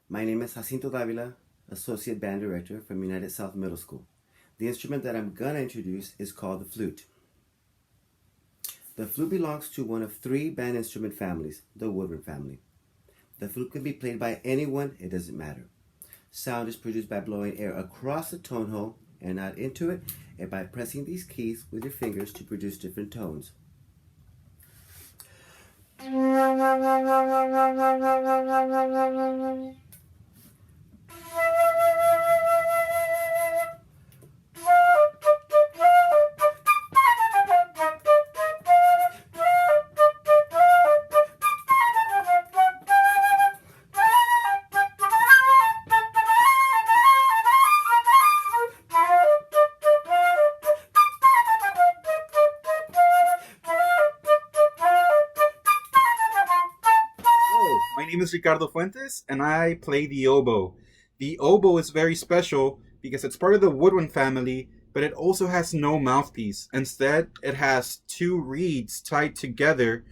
My name is Jacinto Davila, Associate Band Director from United South Middle School. The instrument that I'm going to introduce is called the flute. The flute belongs to one of three band instrument families, the woodwind family. The flute can be played by anyone, it doesn't matter. Sound is produced by blowing air across the tone hole and not into it, and by pressing these keys with your fingers to produce different tones. My name is Ricardo Fuentes, and I play the oboe. The oboe is very special because it's part of the woodwind family, but it also has no mouthpiece. Instead, it has two reeds tied together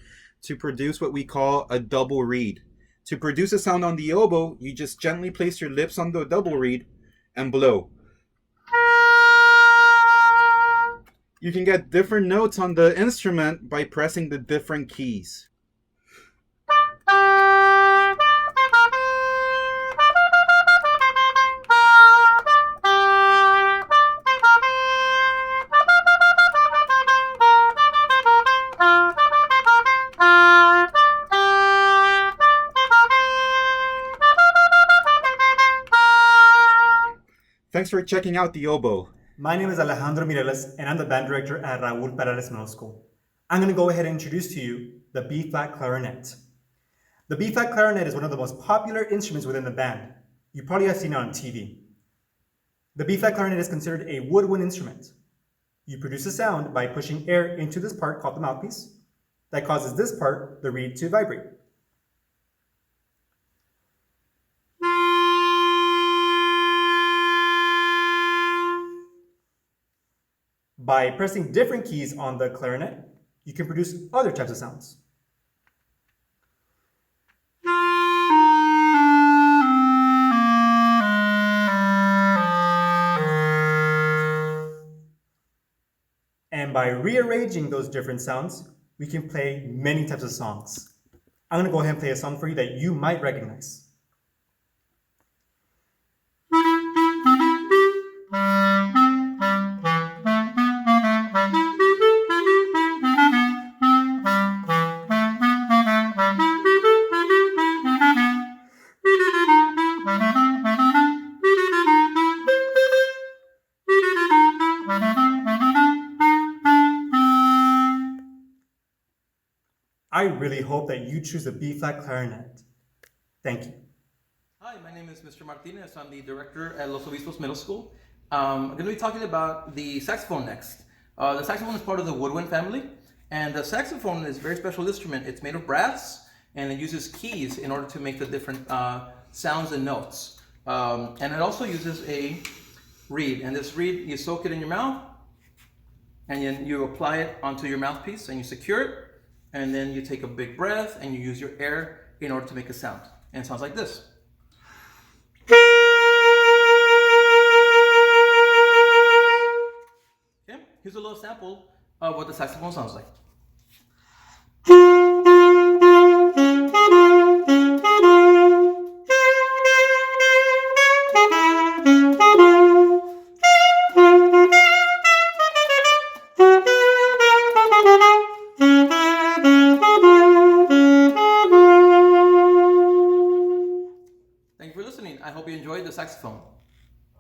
to produce what we call a double reed. To produce a sound on the oboe, you just gently place your lips on the double reed and blow. You can get different notes on the instrument by pressing the different keys. Thanks for checking out the oboe. My name is Alejandro Mireles, and I'm the band director at Raúl Perales Middle School. I'm going to go ahead and introduce to you the B-flat clarinet. The B-flat clarinet is one of the most popular instruments within the band. You probably have seen it on TV. The B-flat clarinet is considered a woodwind instrument. You produce a sound by pushing air into this part called the mouthpiece that causes this part, the reed, to vibrate. By pressing different keys on the clarinet, you can produce other types of sounds. And by rearranging those different sounds, we can play many types of songs. I'm going to go ahead and play a song for you that you might recognize. I really hope that you choose the B-flat clarinet. Thank you. Hi, my name is Mr. Martinez. I'm the director at Los Obispos Middle School. I'm going to be talking about the saxophone next. The saxophone is part of the woodwind family, and the saxophone is a very special instrument. It's made of brass, and it uses keys in order to make the different sounds and notes. And it also uses a reed, and this reed, you soak it in your mouth, and then you apply it onto your mouthpiece, and you secure it, and then you take a big breath, and you use your air in order to make a sound. And it sounds like this. Okay, here's a little sample of what the saxophone sounds like. Thank you for listening. I hope you enjoyed the saxophone.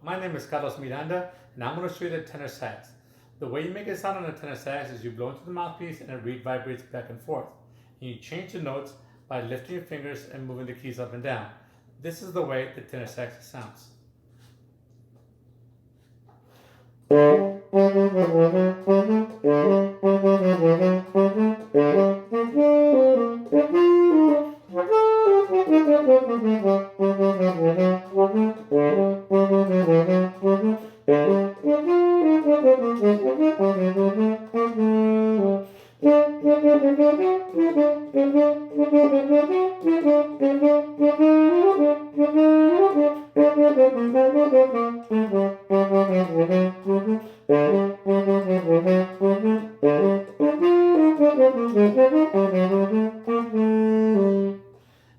My name is Carlos Miranda, and I'm going to show you the tenor sax. The way you make a sound on a tenor sax is you blow into the mouthpiece and a reed vibrates back and forth. And you change the notes by lifting your fingers and moving the keys up and down. This is the way the tenor sax sounds.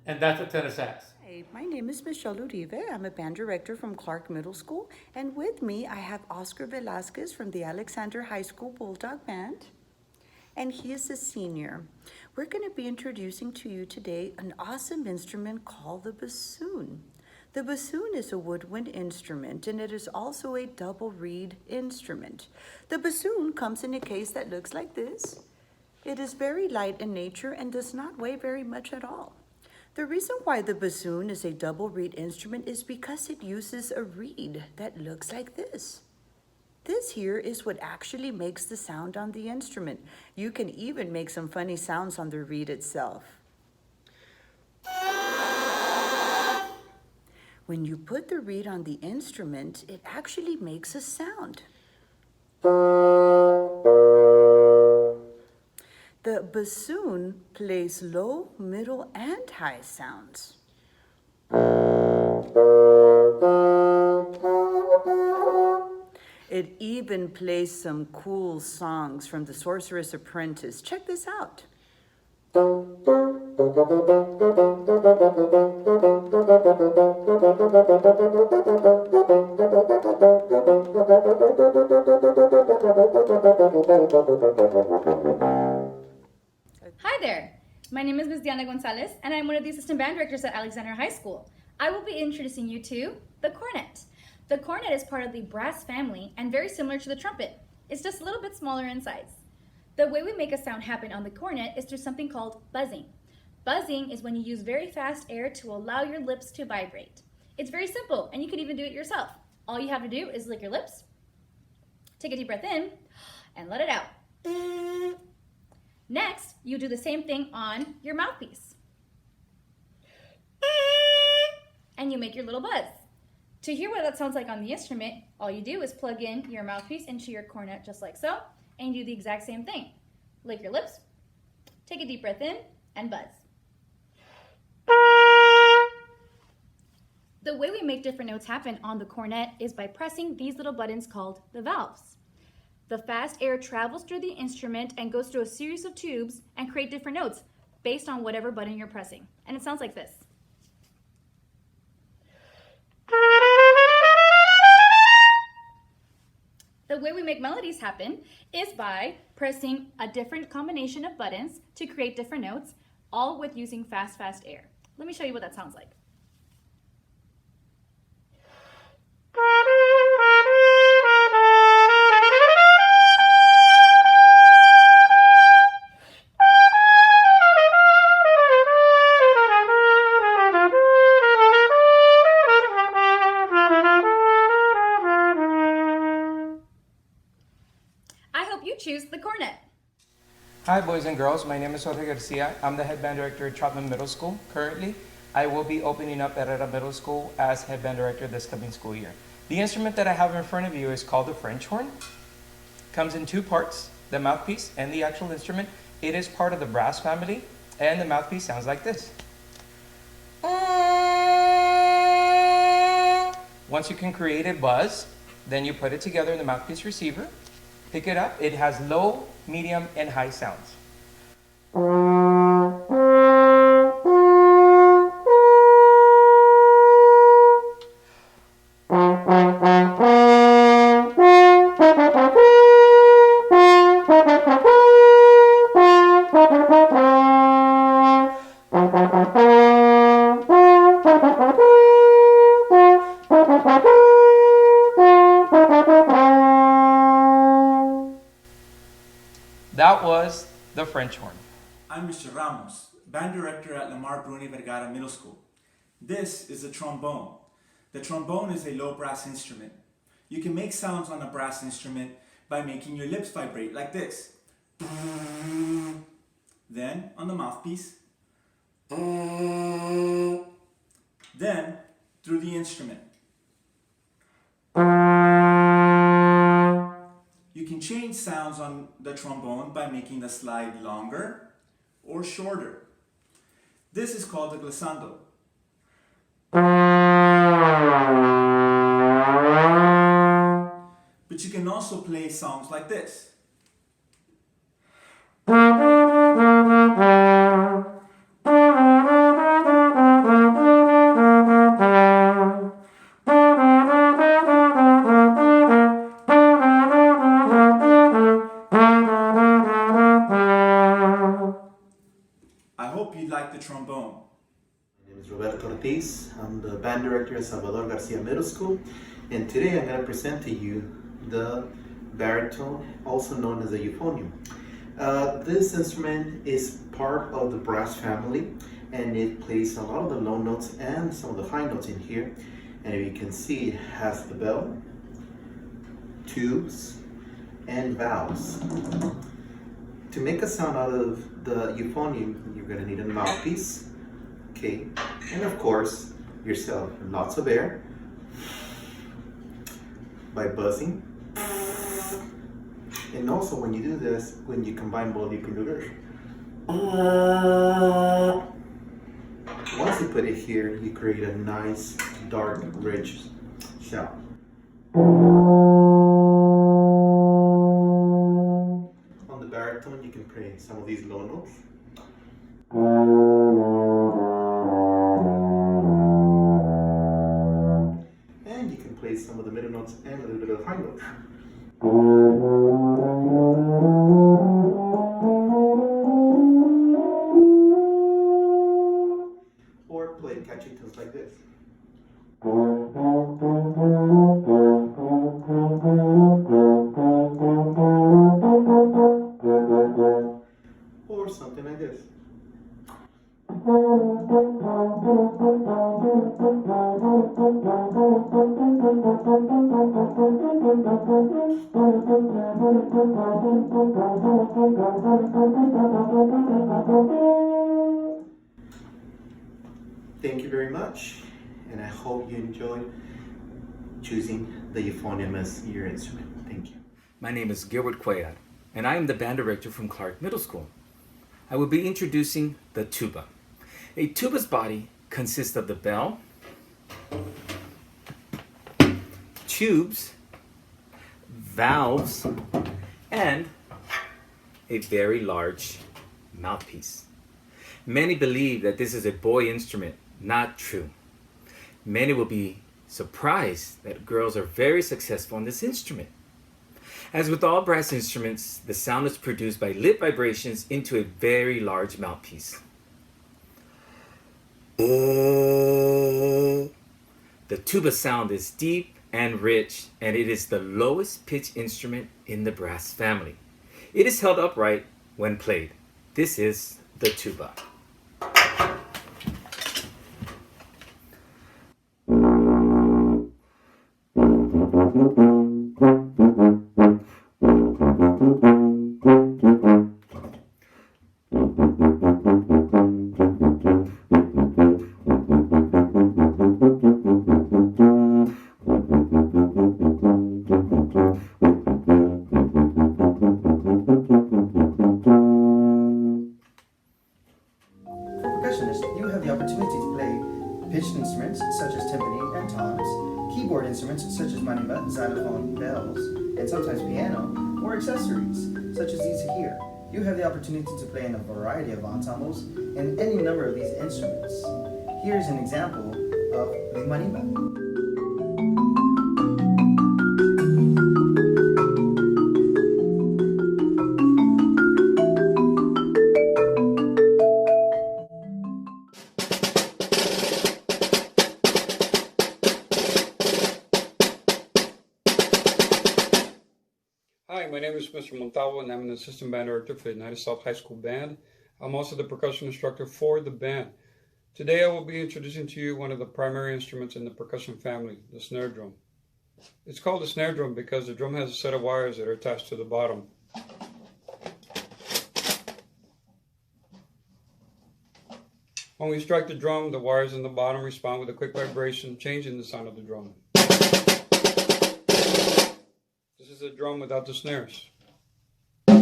And that's a tenor sax. Hey, my name is Michelle Uribe. I'm a band director from Clark Middle School. And with me, I have Oscar Velasquez from the Alexander High School Bulldog Band. And he is a senior. We're going to be introducing to you today an awesome instrument called the bassoon. The bassoon is a woodwind instrument, and it is also a double reed instrument. The bassoon comes in a case that looks like this. It is very light in nature and does not weigh very much at all. The reason why the bassoon is a double reed instrument is because it uses a reed that looks like this. This here is what actually makes the sound on the instrument. You can even make some funny sounds on the reed itself. When you put the reed on the instrument, it actually makes a sound. The bassoon plays low, middle, and high sounds. It even plays some cool songs from The Sorcerer's Apprentice. Check this out. Hi there, my name is Ms. Diana Gonzalez, and I'm one of the assistant band directors at Alexander High School. I will be introducing you to the cornet. The cornet is part of the brass family and very similar to the trumpet. It's just a little bit smaller in size. The way we make a sound happen on the cornet is through something called buzzing. Buzzing is when you use very fast air to allow your lips to vibrate. It's very simple, and you can even do it yourself. All you have to do is lick your lips, take a deep breath in, and let it out. Next, you do the same thing on your mouthpiece. And you make your little buzz. To hear what that sounds like on the instrument, all you do is plug in your mouthpiece into your cornet just like so, and you do the exact same thing. Lick your lips, take a deep breath in, and buzz. The way we make different notes happen on the cornet is by pressing these little buttons called the valves. The fast air travels through the instrument and goes through a series of tubes and create different notes based on whatever button you're pressing. And it sounds like this. The way we make melodies happen is by pressing a different combination of buttons to create different notes, all with using fast air. Let me show you what that sounds like. I hope you choose the cornet. Hi boys and girls, my name is Jorge Garcia. I'm the head band director at Trotman Middle School. Currently, I will be opening up Herrera Middle School as head band director this coming school year. The instrument that I have in front of you is called the French horn. Comes in two parts, the mouthpiece and the actual instrument. It is part of the brass family, and the mouthpiece sounds like this. Once you can create a buzz, then you put it together in the mouthpiece receiver. Pick it up. It has low, medium, and high sounds. That was the French horn. I'm Mr. Ramos, band director at Lamar Bruni Vergara Middle School. This is a trombone. The trombone is a low brass instrument. You can make sounds on a brass instrument by making your lips vibrate like this. Then on the mouthpiece. Then through the instrument. You can change sounds on the trombone by making the slide longer or shorter. This is called the glissando. But you can also play songs like this. I hope you like the trombone. My name is Roberto Ortiz. I'm the band director at Salvador Garcia Middle School, and today I'm going to present to you the baritone, also known as a euphonium. This instrument is part of the brass family, and it plays a lot of the low notes and some of the high notes in here. And if you can see, it has the bell, tubes, and valves. To make a sound out of the euphonium, you're going to need a mouthpiece, okay, and of course yourself, lots of air by buzzing. And also when you do this, when you combine both, you can do this. Once you put it here, you create a nice, dark, rich sound. On the baritone, you can play some of these low notes. And you can play some of the middle notes and a little bit of the high notes. Or play catchy tunes like this. Or something like this. Thank you very much, and I hope you enjoyed choosing the euphonium as your instrument. Thank you. My name is Gilbert Cuellar, and I am the band director from Clark Middle School. I will be introducing the tuba. A tuba's body consists of the bell, tubes, valves, and a very large mouthpiece. Many believe that this is a boy instrument. Not true. Many will be surprised that girls are very successful on this instrument. As with all brass instruments, the sound is produced by lip vibrations into a very large mouthpiece. The tuba sound is deep and rich, and it is the lowest pitch instrument in the brass family. It is held upright when played. This is the tuba. You have the opportunity to play pitched instruments such as timpani and toms, keyboard instruments such as marimba, xylophone, bells, and sometimes piano, or accessories such as these here. You have the opportunity to play in a variety of ensembles and any number of these instruments. Here is an example of the marimba. Hi, my name is Mr. Montalvo, and I'm an assistant band director for the United South High School Band. I'm also the percussion instructor for the band. Today I will be introducing to you one of the primary instruments in the percussion family, the snare drum. It's called a snare drum because the drum has a set of wires that are attached to the bottom. When we strike the drum, the wires in the bottom respond with a quick vibration, changing the sound of the drum. This is a drum without the snares. With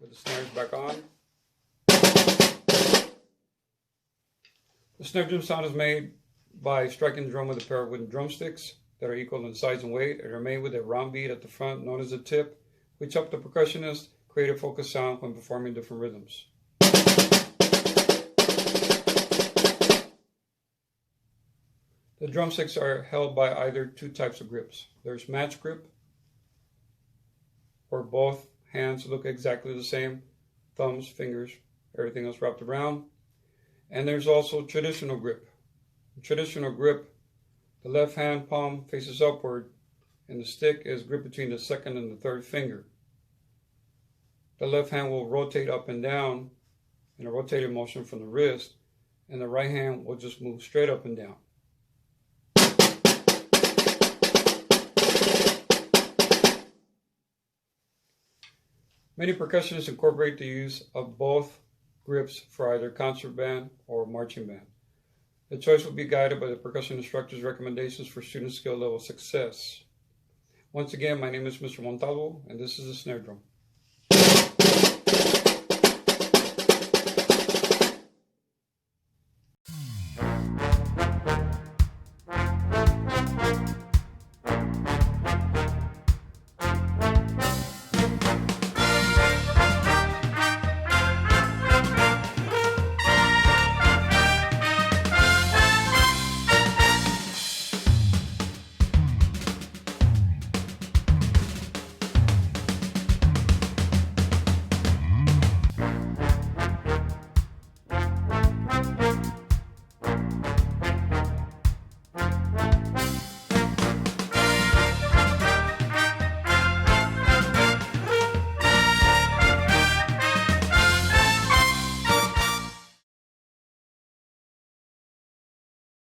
the snares back on. The snare drum sound is made by striking the drum with a pair of wooden drumsticks that are equal in size and weight and are made with a round bead at the front known as a tip, which help the percussionist create a focused sound when performing different rhythms. The drumsticks are held by either two types of grips. There's match grip, where both hands look exactly the same, thumbs, fingers, everything else wrapped around. And there's also traditional grip. In traditional grip, the left hand palm faces upward and the stick is gripped between the second and the third finger. The left hand will rotate up and down in a rotating motion from the wrist, and the right hand will just move straight up and down. Many percussionists incorporate the use of both grips for either concert band or marching band. The choice will be guided by the percussion instructor's recommendations for student skill level success. Once again, my name is Mr. Montalvo, and this is the snare drum.